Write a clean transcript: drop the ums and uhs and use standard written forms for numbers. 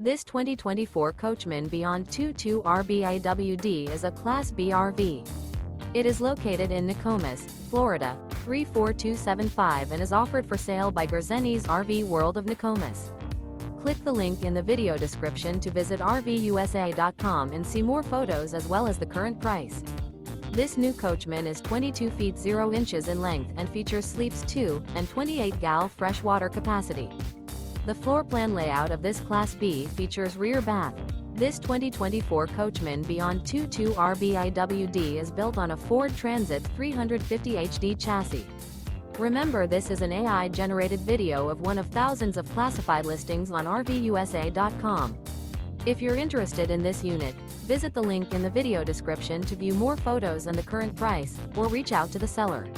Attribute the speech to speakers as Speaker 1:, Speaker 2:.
Speaker 1: This 2024 Coachmen Beyond 22 RBAWD is a Class B RV. It is located in Nokomis, Florida, 34275 and is offered for sale by Gerzeny's RV World of Nokomis. Click the link in the video description to visit RVUSA.com and see more photos as well as the current price. This new Coachmen is 22 feet 0 inches in length and features sleeps 2 and 28 gal freshwater capacity. The floor plan layout of this Class B features rear bath. This 2024 Coachmen Beyond 22 RBAWD is built on a Ford Transit 350 HD chassis. Remember, this is an AI-generated video of one of thousands of classified listings on RVUSA.com. If you're interested in this unit, visit the link in the video description to view more photos and the current price, or reach out to the seller.